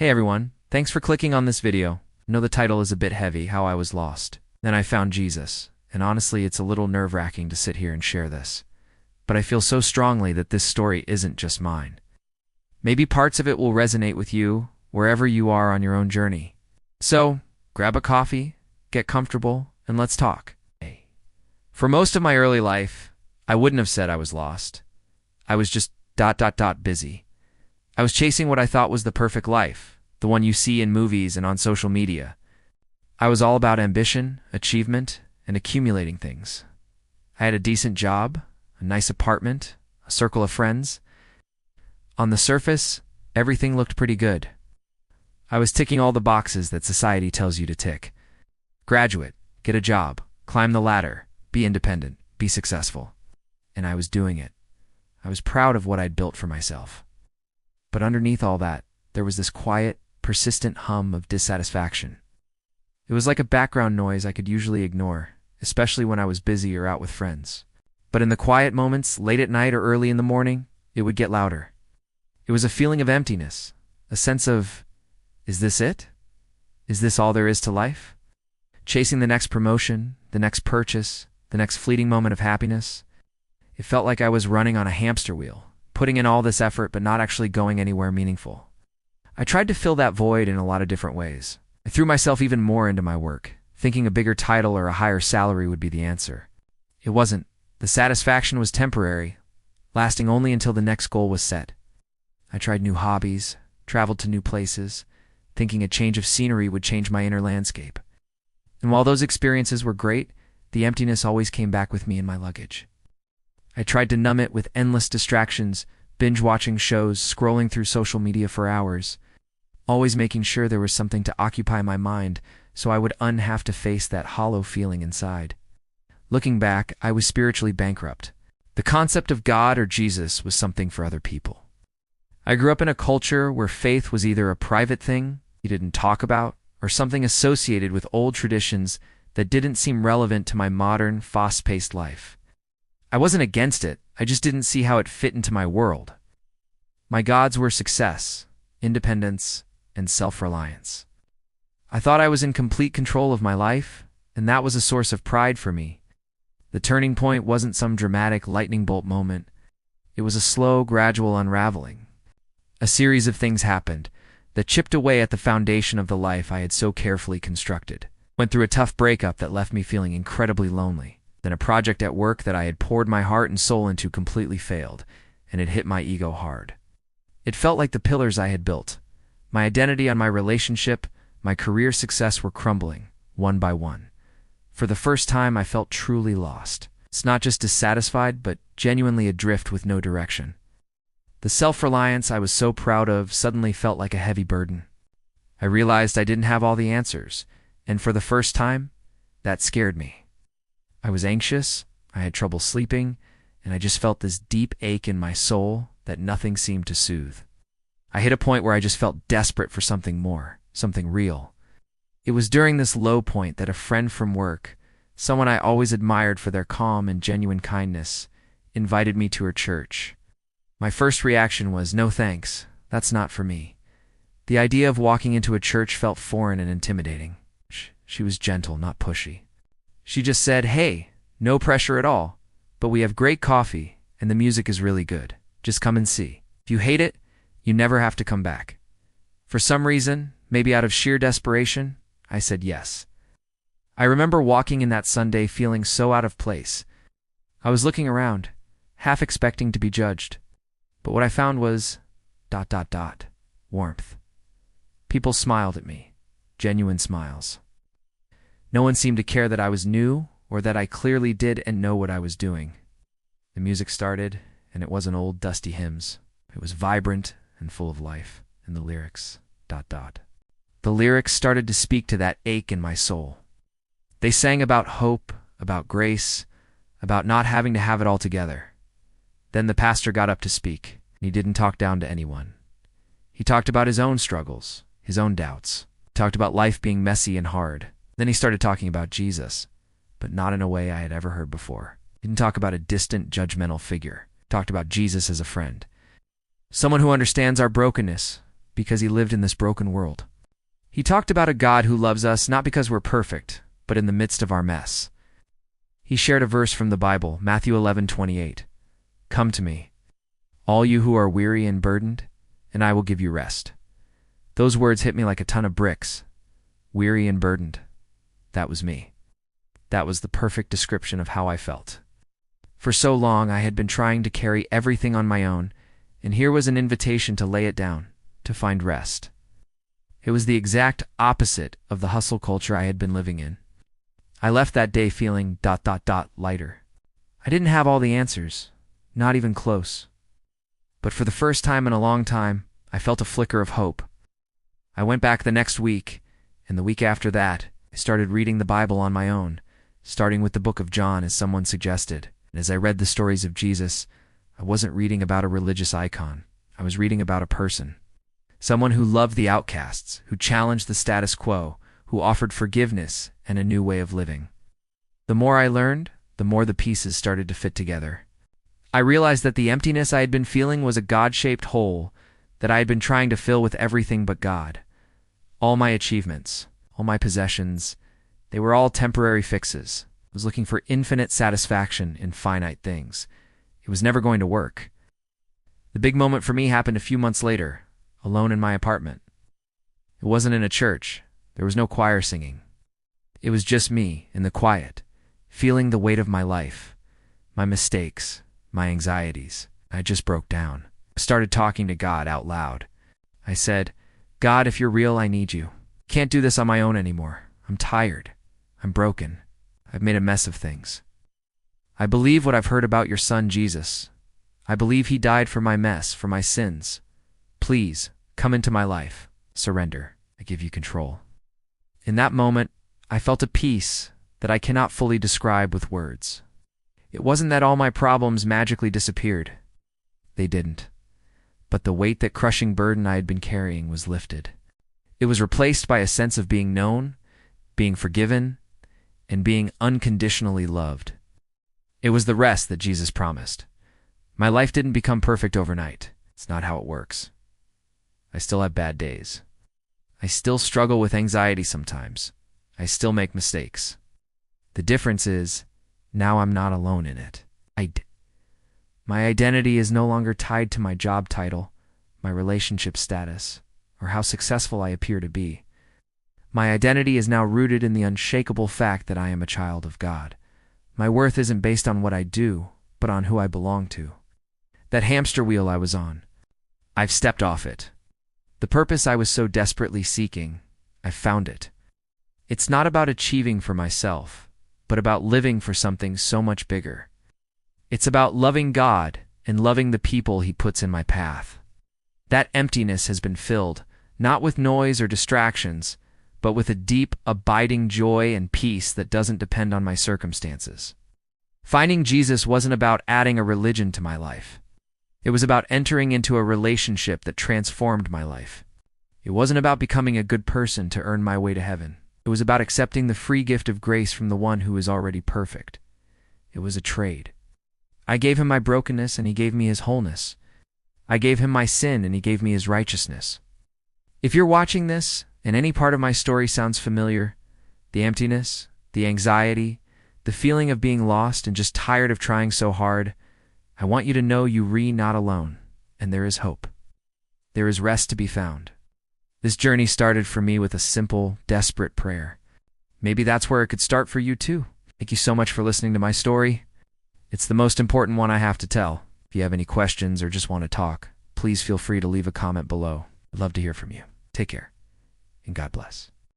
Hey everyone, thanks for clicking on this video. I know the title is a bit heavy, How I Was Lost. Then I found Jesus, and honestly it's a little nerve-wracking to sit here and share this. But I feel so strongly that this story isn't just mine. Maybe parts of it will resonate with you, wherever you are on your own journey. So, grab a coffee, get comfortable, and let's talk. For most of my early life, I wouldn't have said I was lost. I was just ... busy. I was chasing what I thought was the perfect life, the one you see in movies and on social media. I was all about ambition, achievement, and accumulating things. I had a decent job, a nice apartment, a circle of friends. On the surface, everything looked pretty good. I was ticking all the boxes that society tells you to tick. Graduate, get a job, climb the ladder, be independent, be successful. And I was doing it. I was proud of what I'd built for myself. But underneath all that, there was this quiet, persistent hum of dissatisfaction. It was like a background noise I could usually ignore, especially when I was busy or out with friends. But in the quiet moments, late at night or early in the morning, it would get louder. It was a feeling of emptiness, a sense of, is this it? Is this all there is to life? Chasing the next promotion, the next purchase, the next fleeting moment of happiness. It felt like I was running on a hamster wheel, putting in all this effort but not actually going anywhere meaningful. I tried to fill that void in a lot of different ways. I threw myself even more into my work, thinking a bigger title or a higher salary would be the answer. It wasn't. The satisfaction was temporary, lasting only until the next goal was set. I tried new hobbies, traveled to new places, thinking a change of scenery would change my inner landscape. And while those experiences were great, the emptiness always came back with me in my luggage. I tried to numb it with endless distractions, binge-watching shows, scrolling through social media for hours, always making sure there was something to occupy my mind so I would have to face that hollow feeling inside. Looking back, I was spiritually bankrupt. The concept of God or Jesus was something for other people. I grew up in a culture where faith was either a private thing you didn't talk about or something associated with old traditions that didn't seem relevant to my modern, fast-paced life. I wasn't against it, I just didn't see how it fit into my world. My gods were success, independence, and self-reliance. I thought I was in complete control of my life, and that was a source of pride for me. The turning point wasn't some dramatic lightning bolt moment. It was a slow, gradual unraveling. A series of things happened that chipped away at the foundation of the life I had so carefully constructed. Went through a tough breakup that left me feeling incredibly lonely. Then a project at work that I had poured my heart and soul into completely failed, and it hit my ego hard. It felt like the pillars I had built, my identity on my relationship, my career success were crumbling, one by one. For the first time, I felt truly lost. It's not just dissatisfied, but genuinely adrift with no direction. The self-reliance I was so proud of suddenly felt like a heavy burden. I realized I didn't have all the answers, and for the first time, that scared me. I was anxious, I had trouble sleeping, and I just felt this deep ache in my soul that nothing seemed to soothe. I hit a point where I just felt desperate for something more, something real. It was during this low point that a friend from work, someone I always admired for their calm and genuine kindness, invited me to her church. My first reaction was, no thanks, that's not for me. The idea of walking into a church felt foreign and intimidating. She was gentle, not pushy. She just said, hey, no pressure at all, but we have great coffee and the music is really good. Just come and see. If you hate it, you never have to come back. For some reason, maybe out of sheer desperation, I said yes. I remember walking in that Sunday feeling so out of place. I was looking around, half expecting to be judged. But what I found was ... warmth. People smiled at me, genuine smiles. No one seemed to care that I was new or that I clearly did and know what I was doing. The music started, and it wasn't old, dusty hymns. It was vibrant and full of life, and the lyrics ... The lyrics started to speak to that ache in my soul. They sang about hope, about grace, about not having to have it all together. Then the pastor got up to speak, and he didn't talk down to anyone. He talked about his own struggles, his own doubts. He talked about life being messy and hard. Then he started talking about Jesus, but not in a way I had ever heard before. He didn't talk about a distant, judgmental figure. He talked about Jesus as a friend. Someone who understands our brokenness, because he lived in this broken world. He talked about a God who loves us not because we're perfect, but in the midst of our mess. He shared a verse from the Bible, Matthew 11:28. "Come to me, all you who are weary and burdened, and I will give you rest." Those words hit me like a ton of bricks. Weary and burdened. That was me. That was the perfect description of how I felt. For so long, I had been trying to carry everything on my own, and here was an invitation to lay it down, to find rest. It was the exact opposite of the hustle culture I had been living in. I left that day feeling ... lighter. I didn't have all the answers, not even close. But for the first time in a long time, I felt a flicker of hope. I went back the next week, and the week after that, I started reading the Bible on my own, starting with the book of John as someone suggested. And as I read the stories of Jesus, I wasn't reading about a religious icon. I was reading about a person. Someone who loved the outcasts, who challenged the status quo, who offered forgiveness and a new way of living. The more I learned, the more the pieces started to fit together. I realized that the emptiness I had been feeling was a God-shaped hole that I had been trying to fill with everything but God. All my achievements, all my possessions, they were all temporary fixes. I was looking for infinite satisfaction in finite things. It was never going to work. The big moment for me happened a few months later, alone in my apartment. It wasn't in a church. There was no choir singing. It was just me, in the quiet, feeling the weight of my life, my mistakes, my anxieties. I just broke down. I started talking to God out loud. I said, "God, if you're real, I need you. Can't do this on my own anymore. I'm tired. I'm broken. I've made a mess of things. I believe what I've heard about your son, Jesus. I believe he died for my mess, for my sins. Please, come into my life. Surrender. I give you control." In that moment, I felt a peace that I cannot fully describe with words. It wasn't that all my problems magically disappeared. They didn't. But the weight, that crushing burden I had been carrying, was lifted. It was replaced by a sense of being known, being forgiven, and being unconditionally loved. It was the rest that Jesus promised. My life didn't become perfect overnight. It's not how it works. I still have bad days. I still struggle with anxiety sometimes. I still make mistakes. The difference is, now I'm not alone in it. My identity is no longer tied to my job title, my relationship status, or how successful I appear to be. My identity is now rooted in the unshakable fact that I am a child of God. My worth isn't based on what I do, but on who I belong to. That hamster wheel I was on, I've stepped off it. The purpose I was so desperately seeking, I found it. It's not about achieving for myself, but about living for something so much bigger. It's about loving God and loving the people He puts in my path. That emptiness has been filled, not with noise or distractions, but with a deep, abiding joy and peace that doesn't depend on my circumstances. Finding Jesus wasn't about adding a religion to my life. It was about entering into a relationship that transformed my life. It wasn't about becoming a good person to earn my way to heaven. It was about accepting the free gift of grace from the one who is already perfect. It was a trade. I gave Him my brokenness, and He gave me His wholeness. I gave Him my sin, and He gave me His righteousness. If you're watching this, and any part of my story sounds familiar, the emptiness, the anxiety, the feeling of being lost and just tired of trying so hard, I want you to know you're not alone, and there is hope. There is rest to be found. This journey started for me with a simple, desperate prayer. Maybe that's where it could start for you too. Thank you so much for listening to my story. It's the most important one I have to tell. If you have any questions or just want to talk, please feel free to leave a comment below. I'd love to hear from you. Take care, and God bless.